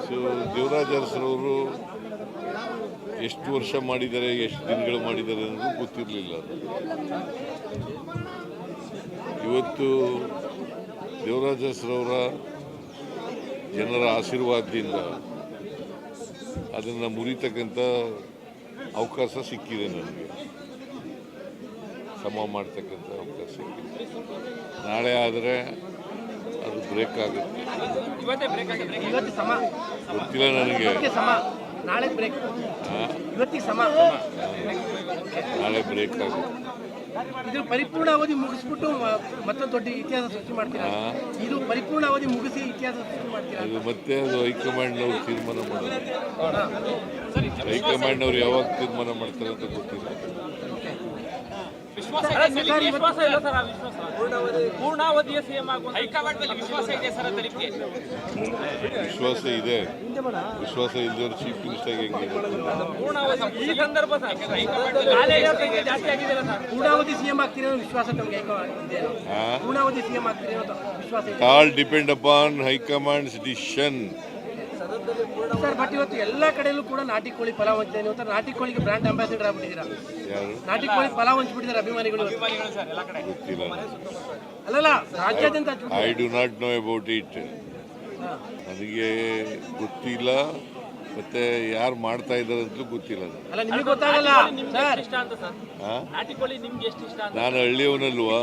So Devaraja ಅರಸರವರು ಎಷ್ಟು ವರ್ಷ ಮಾಡಿದ್ದಾರೆ, ಎಷ್ಟು ದಿನಗಳು ಮಾಡಿದ್ದಾರೆ ಅನ್ನೋದು ಗೊತ್ತಿರಲಿಲ್ಲ. ಇವತ್ತು ದೇವರಾಜ ಅರಸರವರ ಜನರ ಆಶೀರ್ವಾದದಿಂದ ಅದನ್ನು ಮುರಿತಕ್ಕಂಥ ಅವಕಾಶ ಸಿಕ್ಕಿದೆ, ನನಗೆ ಸಮ ಮಾಡ್ತಕ್ಕಂಥ ಅವಕಾಶ ಸಿಕ್ಕಿದೆ. ನಾಳೆ ಆದರೆ ಅದು ಬ್ರೇಕ್ ಆಗುತ್ತೆ, ಗೊತ್ತಿಲ್ಲ ನನಗೆ. ನಾಳೆ ಬ್ರೇಕ್ ಆಗುತ್ತೆ. ಇದು ಪರಿಪೂರ್ಣ ಅವಧಿ ಮುಗಿಸ್ಬಿಟ್ಟು ಮತ್ತೊಂದು ದೊಡ್ಡ ಇತಿಹಾಸ ಸೃಷ್ಟಿ ಮಾಡ್ತೀರಾ? ಇದು ಪರಿಪೂರ್ಣ ಅವಧಿ ಮುಗಿಸಿ ಇತಿಹಾಸ ಸೃಷ್ಟಿ ಮಾಡ್ತೀರಾ? ಅದು ಮತ್ತೆ ಅದು ಹೈಕಮಾಂಡ್ನವ್ರು ತೀರ್ಮಾನ ಮಾಡೋದು. ಹೈಕಮಾಂಡ್ನವ್ರು ಯಾವಾಗ ತೀರ್ಮಾನ ಮಾಡ್ತಾರೆ ಅಂತ ಗೊತ್ತಿಲ್ಲ. ಪೂರ್ಣಾವಧಿಯ ಸಿಎಂ ವಿಶ್ವಾಸ ಇದೆ ಸರ್. ವಿಶ್ವಾಸ ಇದೆ. ವಿಶ್ವಾಸ ಇಲ್ಲದವರು ಚೀಫ್ ಮಿನಿಸ್ಟರ್ ಹೆಂಗೆ? ಪೂರ್ಣಾವಧಿ ಸಿಎಂ ಆಗ್ತೀರಿ ವಿಶ್ವಾಸ ನಮಗೆ ಪೂರ್ಣಾವಧಿ ಸಿಎಂ ಆಗ್ತೀರಿ ವಿಶ್ವಾಸ. All depend upon high command's decision. Sir, but ಇವತ್ತು ಎಲ್ಲ ಕಡೆಯಲ್ಲೂ ಕೂಡ ನಾಟಿ ಕೋಳಿ ಪಲಾವ್ ಹಂಚ್ತಾ ಇದೆ. ನಾಟಿ ಕೋಳಿಗೆ ಬ್ರಾಂಡ್ ಅಂಬಾಸಿಡರ್ ಆಗ್ಬಿಟ್ಟಿದ್ದೀರಾ. ನಾಟಿ ಕೋಳಿ ಪಲಾವ್ ಹಂಚ್ಬಿಟ್ಟಿದ್ದಾರೆ ಅಭಿಮಾನಿಗಳು. ಗೊತ್ತಿಲ್ಲ, ಅಲ್ಲಲ್ಲ ರಾಜ್ಯಾದ್ಯಂತ. I do not know about it. ನನಗೆ ಗೊತ್ತಿಲ್ಲ, ಮತ್ತೆ ಯಾರು ಮಾಡ್ತಾ ಇದ್ದಾರೆ ಅಂತಲೂ ಗೊತ್ತಿಲ್ಲ. ಅಲ್ಲ, ನಿಮಗೆ ಗೊತ್ತಾಗಲ್ಲ ಸರ್. ನಾನು ಹಳ್ಳಿಯವನಲ್ವಾ.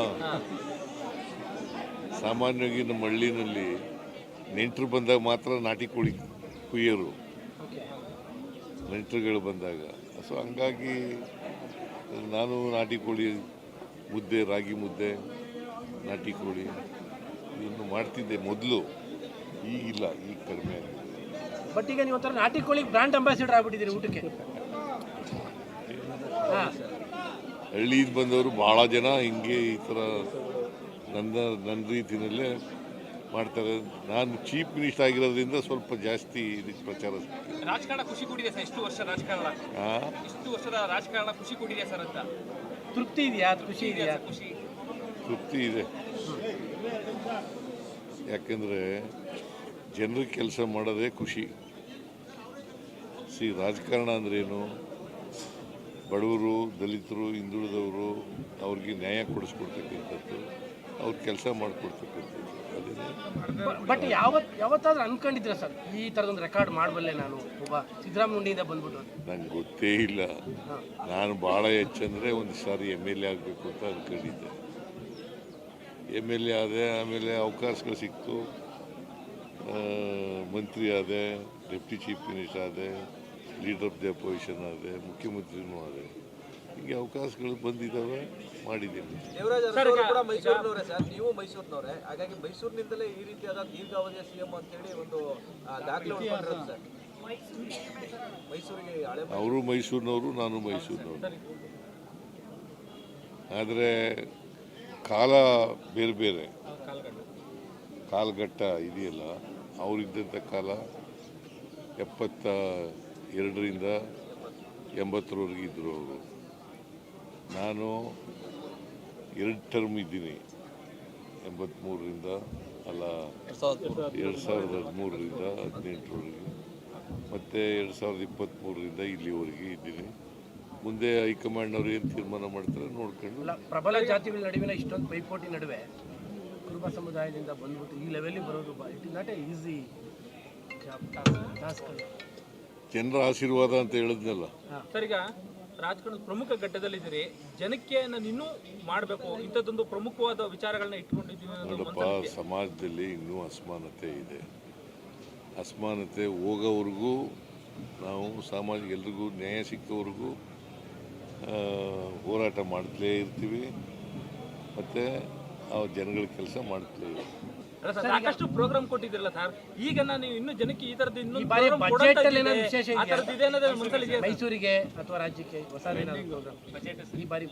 ಸಾಮಾನ್ಯವಾಗಿ ನಮ್ಮ ಹಳ್ಳಿನಲ್ಲಿ ನೆಂಟರು ಬಂದಾಗ ಮಾತ್ರ ನಾಟಿ ಕೋಳಿ ಕುಯ್ಯೋರು, ನೆಂಟರುಗಳು ಬಂದಾಗ. ಸೊ ಹಂಗಾಗಿ ನಾನು ನಾಟಿ ಕೋಳಿ ಮುದ್ದೆ, ರಾಗಿ ಮುದ್ದೆ, ನಾಟಿ ಕೋಳಿ ಇದನ್ನು ಮಾಡ್ತಿದ್ದೆ ಮೊದಲು. ಈಗಿಲ್ಲ, ಈಗ ಕಡಿಮೆ ಆಗಿದೆ. ಬಟ್ ಈಗ ನೀವು ಒಂಥರ ನಾಟಿ ಕೋಳಿ ಬ್ರಾಂಡ್ ಅಂಬಾಸಿಡರ್ ಆಗ್ಬಿಟ್ಟಿದ್ದೀರಿ ಊಟಕ್ಕೆ. ಹಳ್ಳಿಯಿಂದ ಬಂದವರು ಭಾಳ ಜನ ಹಿಂಗೆ ಈ ಥರ ನನ್ನ ರೀತಿಯಲ್ಲೇ ಮಾಡ್ತಾರೆ. ನಾನು ಚೀಫ್ ಮಿನಿಸ್ಟರ್ ಆಗಿರೋದ್ರಿಂದ ಸ್ವಲ್ಪ ಜಾಸ್ತಿ ಇದಕ್ಕೆ ಪ್ರಚಾರ. ರಾಜಕಾರಣ ಖುಷಿ ಕೊಟ್ಟಿದೆ ಸರ್. ಇಷ್ಟು ವರ್ಷದ ರಾಜಕಾರಣ ಖುಷಿ ಕೊಟ್ಟಿದೆ ಸರ್ ಅಂತ ತೃಪ್ತಿ ಇದೆಯಾ? ಖುಷಿ ಇದೆಯಾ? ತೃಪ್ತಿ ಇದೆ. ಯಾಕಂದರೆ ಜನರಿಗೆ ಕೆಲಸ ಮಾಡೋದೇ ಖುಷಿ. ರಾಜಕಾರಣ ಅಂದ್ರೇನು? ಬಡವರು, ದಲಿತರು, ಹಿಂದುಳಿದವರು ಅವ್ರಿಗೆ ನ್ಯಾಯ ಕೊಡಿಸ್ಕೊಡ್ತಕ್ಕಂಥದ್ದು, ಅವ್ರ ಕೆಲಸ ಮಾಡಿಕೊಡ್ತಕ್ಕಂಥದ್ದು. ಬಟ್ ಯಾವತ್ತಾದ್ರೂ ಅನ್ಕೊಂಡಿದ್ರೆ ಸರ್ ಈ ಥರದೊಂದು ರೆಕಾರ್ಡ್ ಮಾಡಬಲ್ಲೆ ನಾನು ಒಬ್ಬ ಸಿದ್ದರಾಮಯ್ಯನಿಂದ ಬಂದ್ಬಿಟ್ಟು? ನಂಗೆ ಗೊತ್ತೇ ಇಲ್ಲ. ನಾನು ಭಾಳ ಹೆಚ್ಚಂದರೆ ಒಂದು ಸಾರಿ MLA ಆಗಬೇಕು ಅಂತ ಅಂದ್ಕೊಂಡಿದ್ದೆ. MLA ಆದೆ, ಆಮೇಲೆ ಅವಕಾಶಗಳು ಸಿಕ್ತು, ಮಂತ್ರಿ ಆದೆ, ಡೆಪ್ಟಿ ಚೀಫ್ ಮಿನಿಸ್ಟರ್ ಆದೆ, ಲೀಡರ್ ಆಫ್ ದಿ ಅಪೋಸಿಷನ್ ಆದೆ, ಮುಖ್ಯಮಂತ್ರಿನೂ ಆದೆ. ಹೀಗೆ ಅವಕಾಶಗಳು ಬಂದಿದ್ದಾವೆ, ಮಾಡಿದ್ದೀನಿ. ದೇವರಾಜ ಅರಸರು ಕೂಡ ಮೈಸೂರಿನವರೇ ಸರ್, ನೀವು ಮೈಸೂರಿನವರೇ. ಹಾಗಾಗಿ ಮೈಸೂರಿನಿಂದಲೇ ಈ ರೀತಿಯಾದ ದೀರ್ಘಾವಧಿಯ ಸಿಎಂ ಅಂತೇಳಿ ಒಂದು ದಾಖಲೆ ಉಳ್ಕೊಂಡಿರೋದು ಸರ್. ಮೈಸೂರಿಗೆ ಅವರು ಮೈಸೂರಿನವರು, ನಾನು ಮೈಸೂರಿನವರು. ಆದರೆ ಕಾಲ ಬೇರೆ ಬೇರೆ, ಕಾಲಘಟ್ಟ ಇದೆಯಲ್ಲ. ಅವರಿದ್ದಂಥ ಕಾಲ 72ರಿಂದ 80ರವರೆಗೆ ಇದ್ದರು ಅವರು. ನಾನು 2 ಟರ್ಮ್ ಇದ್ದೀನಿ, 83ರಿಂದ ಅಲ್ಲ 2013ರಿಂದ 18ರವರೆಗೆ, ಮತ್ತು 2023ರಿಂದ ಇಲ್ಲಿವರೆಗೆ ಇದ್ದೀನಿ. ಮುಂದೆ ಹೈಕಮಾಂಡ್ನವ್ರು ಏನು ತೀರ್ಮಾನ ಮಾಡ್ತಾರೆ ನೋಡ್ಕೊಂಡು. ಪ್ರಬಲ ಜಾತಿಗಳ ನಡುವಿನ ಇಷ್ಟೊಂದು ಪೈಪೋಟಿ ನಡುವೆ ಕುರುಬ ಸಮುದಾಯದಿಂದ ಬಂದ್ಬಿಟ್ಟು ಈ ಲೆವೆಲ್ಗೆ ಬರೋದು it is not A easy task. ಜನರ ಆಶೀರ್ವಾದ ಅಂತ ಹೇಳಿದ್ನಲ್ಲ ಸರ್. ಈಗ ರಾಜಕಾರಣದ ಪ್ರಮುಖ ಘಟ್ಟದಲ್ಲಿದ್ದೀರಿ, ಜನಕ್ಕೆ ನಾನು ಇನ್ನೂ ಮಾಡಬೇಕು ಇಂಥದ್ದೊಂದು ಪ್ರಮುಖವಾದ ವಿಚಾರಗಳನ್ನ ಇಟ್ಕೊಂಡಿದ್ದೀನಿ. ನೋಡಪ್ಪ, ಸಮಾಜದಲ್ಲಿ ಇನ್ನೂ ಅಸಮಾನತೆ ಇದೆ. ಅಸಮಾನತೆ ಹೋಗೋವರೆಗೂ ನಾವು ಸಾಮಾಜಿಕ ಎಲ್ರಿಗೂ ನ್ಯಾಯ ಸಿಕ್ಕವರೆಗೂ ಹೋರಾಟ ಮಾಡ್ತಲೇ ಇರ್ತೀವಿ, ಮತ್ತು ಆ ಜನಗಳ ಕೆಲಸ ಮಾಡ್ತಲೇ ಇರ್ತೀವಿ. ಸಾಕಷ್ಟು ಪ್ರೋಗ್ರಾಮ್ ಕೊಟ್ಟಿದ್ರಲ್ಲ ಸರ್, ಈಗ ನಾನು ಇನ್ನು ಜನಕ್ಕೆ ಈ ತರದ್ದು ಇನ್ನೊಂದು ಮೈಸೂರಿಗೆ ಅಥವಾ ರಾಜ್ಯಕ್ಕೆ ಹೊಸ ಈ ಬಾರಿ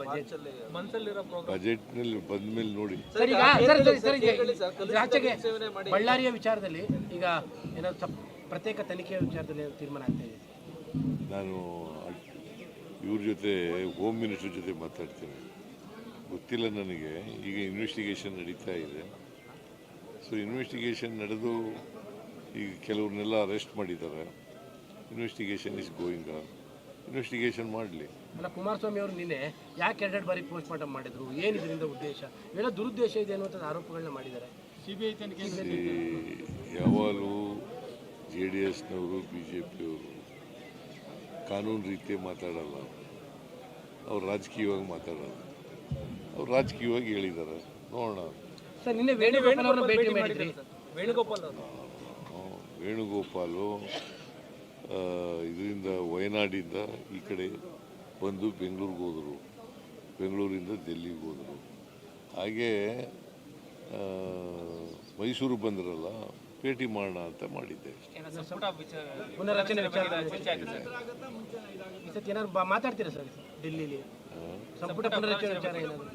ಮನಸ್ಸಲ್ಲಿರೋ ಬಜೆಟ್ನಲ್ಲಿ ಬಂದ್ಮೇಲೆ ನೋಡಿ. ರಾಜ್ಯಕ್ಕೆ ಬಳ್ಳಾರಿಯ ವಿಚಾರದಲ್ಲಿ ಈಗ ಏನೋ ಪ್ರತ್ಯೇಕ ತನಿಖೆಯ ವಿಚಾರದಲ್ಲಿ ತೀರ್ಮಾನ ಆಗ್ತಾ ಇದೆ. ನಾನು ಇವ್ರ ಜೊತೆ ಹೋಮ್ ಮಿನಿಸ್ಟರ್ ಜೊತೆ ಮಾತಾಡ್ತೀನಿ, ಗೊತ್ತಿಲ್ಲ ನನಗೆ. ಈಗ ಇನ್ವೆಸ್ಟಿಗೇಷನ್ ನಡೀತಾ ಇದೆ. ಸೊ ಇನ್ವೆಸ್ಟಿಗೇಷನ್ ನಡೆದು ಈಗ ಕೆಲವ್ರನ್ನೆಲ್ಲ ಅರೆಸ್ಟ್ ಮಾಡಿದ್ದಾರೆ. Investigation is going on. Investigation ಮಾಡಲಿ. ಅಲ್ಲ, ಕುಮಾರಸ್ವಾಮಿ ಅವರು ನಿನ್ನೆ ಯಾಕೆ 2 ಬಾರಿ ಪೋಸ್ಟ್ ಮಾರ್ಟಮ್ ಮಾಡಿದ್ರು, ಏನು ಇದರಿಂದ ಉದ್ದೇಶ, ಇವೆಲ್ಲ ದುರುದ್ದೇಶ ಇದೆ ಅನ್ನುವಂಥದ್ದು ಆರೋಪಗಳನ್ನ ಮಾಡಿದ್ದಾರೆ. ಸಿಬಿಐ ತನಿಖೆ ಯಾವಾಗಲೂ JDSನವರು BJPಯವರು ಕಾನೂನು ರೀತಿ ಮಾತಾಡಲ್ಲ, ಅವ್ರು ರಾಜಕೀಯವಾಗಿ ಮಾತಾಡಲ್ಲ. ಅವ್ರು ರಾಜಕೀಯವಾಗಿ ಹೇಳಿದ್ದಾರೆ, ನೋಡೋಣ. ಸರ್, ನಿನ್ನೆ ವೇಣುಗೋಪಾಲ್ ಅವರನ್ನು ಭೇಟಿ ಮಾಡಿದ್ರಿ. ವೇಣುಗೋಪಾಲ್ ಅವರು ವೇಣುಗೋಪಾಲು ಇದರಿಂದ ವಯನಾಡಿಂದ ಈ ಕಡೆ ಬಂದು ಬೆಂಗಳೂರಿಗೆ ಹೋದರು, ಬೆಂಗಳೂರಿಂದ ಡೆಲ್ಲಿಗೆ ಹೋದರು. ಹಾಗೇ ಮೈಸೂರು ಬಂದ್ರಲ್ಲ, ಭೇಟಿ ಮಾಡೋಣ ಅಂತ ಮಾಡಿದ್ದೆ. ಪುನರ್ರಚನೆ ವಿಚಾರದಲ್ಲಿ ಈ ಸತಿ ಏನಾದ್ರು ಮಾತಾಡ್ತೀರಾ ಸರ್ ಡೆಲ್ಲಿಲಿ? ಸಂಪುಟ ಪುನರ್ರಚನೆ ವಿಚಾರ ಏನಾದ್ರು